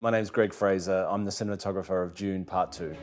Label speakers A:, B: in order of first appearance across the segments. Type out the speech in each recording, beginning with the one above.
A: My name's Greig Fraser. I'm the cinematographer of Dune Part 2.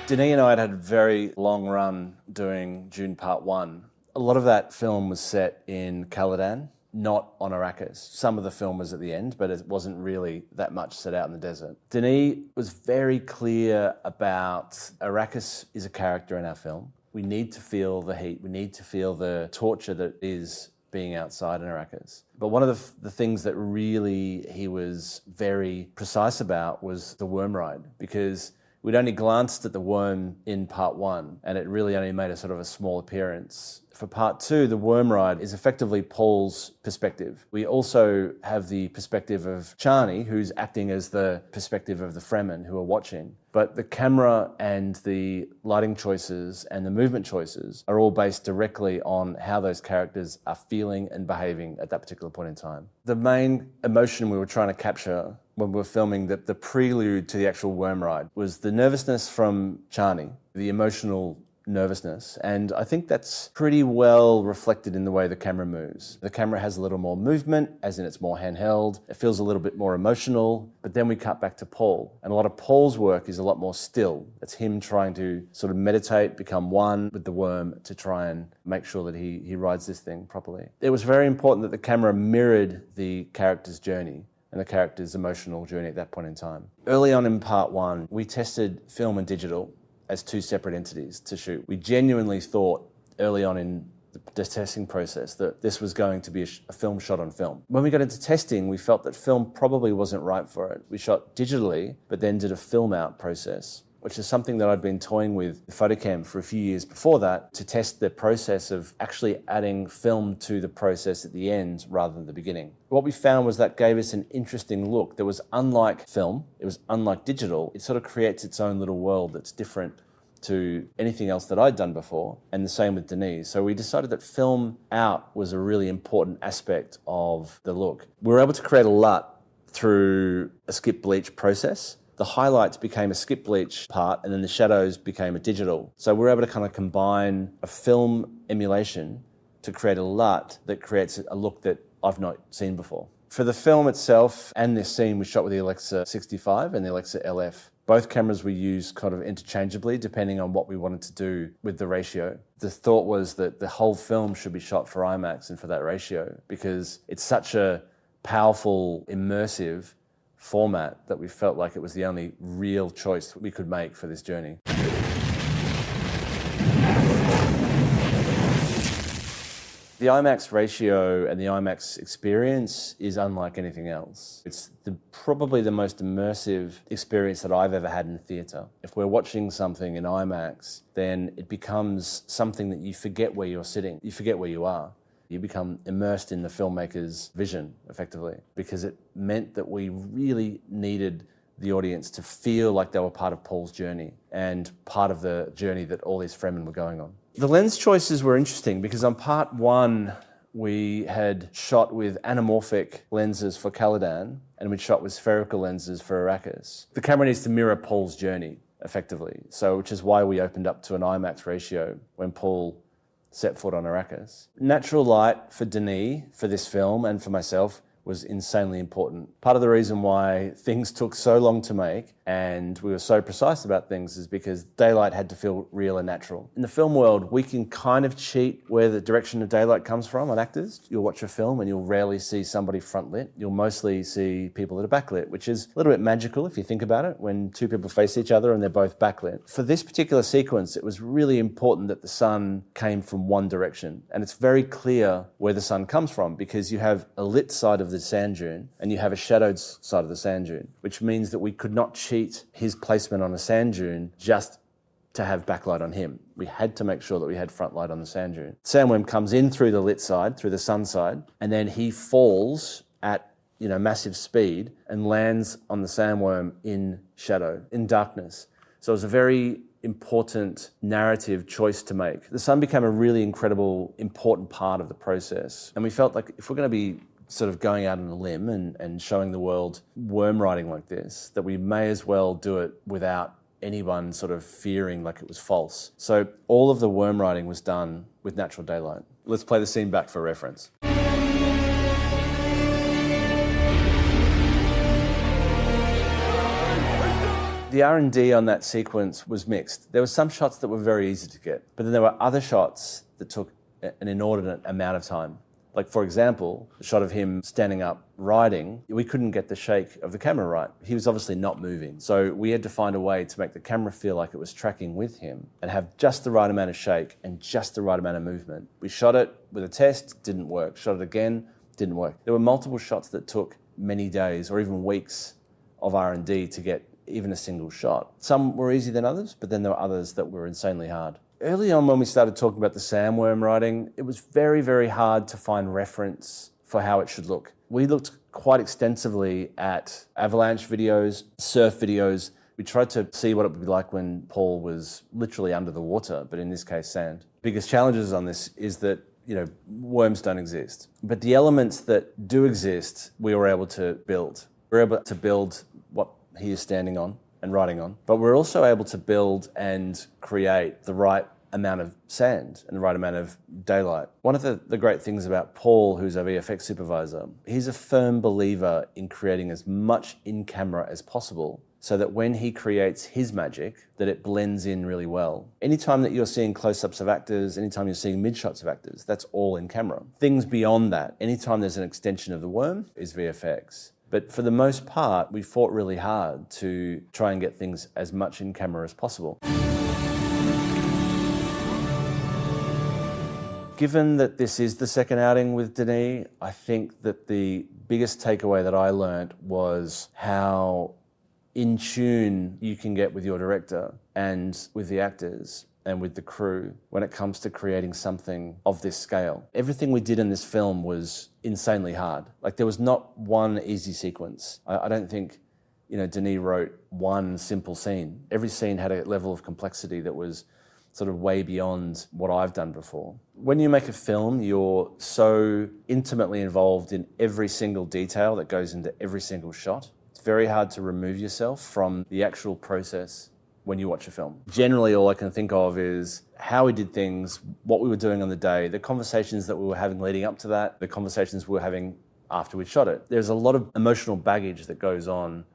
A: Denis and I had a very long run doing Dune Part 1. A lot of that film was set in Caladan, not on Arrakis. Some of the film was at the end, but it wasn't really that much set out in the desert. Denis was very clear about Arrakis is a character in our film. We need to feel the heat. We need to feel the torture that is being outside in Arrakis. But one of the things that really he was very precise about was the worm ride, because we'd only glanced at the worm in Part 1, and it really only made a sort of a small appearance. For Part 2, the worm ride is effectively Paul's perspective. We also have the perspective of Chani, who's acting as the perspective of the Fremen who are watching. But the camera and the lighting choices and the movement choices are all based directly on how those characters are feeling and behaving at that particular point in time. The main emotion we were trying to capture when we were filming the prelude to the actual worm ride was the nervousness from Chani, the emotional nervousness, and I think that's pretty well reflected in the way the camera moves. The camera has a little more movement, as in it's more handheld, it feels a little bit more emotional, but then we cut back to Paul, and a lot of Paul's work is a lot more still. It's him trying to sort of meditate, become one with the worm to try and make sure that he rides this thing properly. It was very important that the camera mirrored the character's journey and the character's emotional journey at that point in time. Early on in Part 1, we tested film and digital as two separate entities to shoot. We genuinely thought early on in the testing process that this was going to be a film shot on film. When we got into testing, we felt that film probably wasn't right for it. We shot digitally, but then did a film out process, which is something that I'd been toying with Photocam for a few years before that to test the process of actually adding film to the process at the end rather than the beginning. What we found was that gave us an interesting look that was unlike film, it was unlike digital. It sort of creates its own little world that's different to anything else that I'd done before, and the same with Denis. So we decided that film out was a really important aspect of the look. We were able to create a LUT through a skip bleach process. The highlights became a skip bleach part, and then the shadows became a digital. So we're able to kind of combine a film emulation to create a LUT that creates a look that I've not seen before. For the film itself and this scene, we shot with the Alexa 65 and the Alexa LF. Both cameras we used kind of interchangeably depending on what we wanted to do with the ratio. The thought was that the whole film should be shot for IMAX and for that ratio, because it's such a powerful, immersive format that we felt like it was the only real choice we could make for this journey. The IMAX ratio and the IMAX experience is unlike anything else. It's probably the most immersive experience that I've ever had in theatre. If we're watching something in IMAX, then it becomes something that you forget where you're sitting. You forget where you are. You become immersed in the filmmaker's vision, effectively, because it meant that we really needed the audience to feel like they were part of Paul's journey and part of the journey that all these Fremen were going on. The lens choices were interesting because on Part 1, we had shot with anamorphic lenses for Caladan and we'd shot with spherical lenses for Arrakis. The camera needs to mirror Paul's journey, effectively, which is why we opened up to an IMAX ratio when Paul set foot on Arrakis. Natural light for Denis, for this film, and for myself, was insanely important. Part of the reason why things took so long to make and we were so precise about things is because daylight had to feel real and natural. In the film world, we can kind of cheat where the direction of daylight comes from on actors. You'll watch a film and you'll rarely see somebody front lit. You'll mostly see people that are backlit, which is a little bit magical if you think about it, when two people face each other and they're both backlit. For this particular sequence, it was really important that the sun came from one direction. And it's very clear where the sun comes from because you have a lit side of the sand dune and you have a shadowed side of the sand dune, which means that we could not cheat his placement on a sand dune just to have backlight on him. We had to make sure that we had front light on the sand dune. Sandworm comes in through the lit side, through the sun side, and then he falls at massive speed and lands on the sandworm in shadow, in darkness. So it was a very important narrative choice to make. The sun became a really incredible, important part of the process. And we felt like if we're going to be sort of going out on a limb and showing the world worm writing like this, that we may as well do it without anyone sort of fearing like it was false. So all of the worm writing was done with natural daylight. Let's play the scene back for reference. The R&D on that sequence was mixed. There were some shots that were very easy to get, but then there were other shots that took an inordinate amount of time. Like, for example, the shot of him standing up riding, we couldn't get the shake of the camera right. He was obviously not moving. So we had to find a way to make the camera feel like it was tracking with him and have just the right amount of shake and just the right amount of movement. We shot it with a test, didn't work. Shot it again, didn't work. There were multiple shots that took many days or even weeks of R&D to get even a single shot. Some were easier than others, but then there were others that were insanely hard. Early on when we started talking about the sandworm writing, it was very, very hard to find reference for how it should look. We looked quite extensively at avalanche videos, surf videos. We tried to see what it would be like when Paul was literally under the water, but in this case, sand. Biggest challenges on this is that, worms don't exist. But the elements that do exist, we were able to build. We were able to build what he is standing on and writing on, but we're also able to build and create the right amount of sand and the right amount of daylight. One of the great things about Paul, who's our VFX supervisor, he's a firm believer in creating as much in camera as possible so that when he creates his magic, that it blends in really well. Anytime that you're seeing close-ups of actors, anytime you're seeing mid-shots of actors, that's all in camera. Things beyond that, anytime there's an extension of the worm, is VFX. But for the most part, we fought really hard to try and get things as much in camera as possible. Given that this is the second outing with Denis, I think that the biggest takeaway that I learned was how in tune you can get with your director and with the actors and with the crew when it comes to creating something of this scale. Everything we did in this film was insanely hard. Like, there was not one easy sequence. I don't think, Denis wrote one simple scene. Every scene had a level of complexity that was sort of way beyond what I've done before. When you make a film, you're so intimately involved in every single detail that goes into every single shot. It's very hard to remove yourself from the actual process when you watch a film. Generally, all I can think of is how we did things, what we were doing on the day, the conversations that we were having leading up to that, the conversations we were having after we shot it. There's a lot of emotional baggage that goes on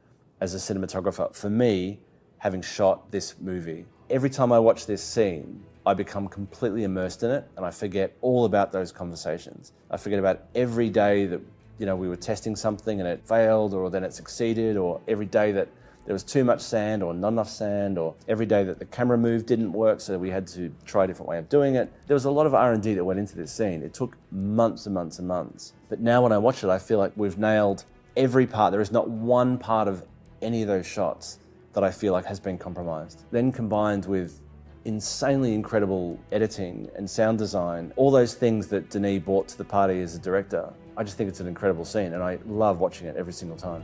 A: as a cinematographer. For me, having shot this movie, every time I watch this scene, I become completely immersed in it and I forget all about those conversations. I forget about every day that, we were testing something and it failed, or then it succeeded, or every day that there was too much sand or not enough sand, or every day that the camera move didn't work, so we had to try a different way of doing it. There was a lot of R&D that went into this scene. It took months and months and months. But now when I watch it, I feel like we've nailed every part. There is not one part of any of those shots that I feel like has been compromised. Then combined with insanely incredible editing and sound design, all those things that Denis brought to the party as a director, I just think it's an incredible scene and I love watching it every single time.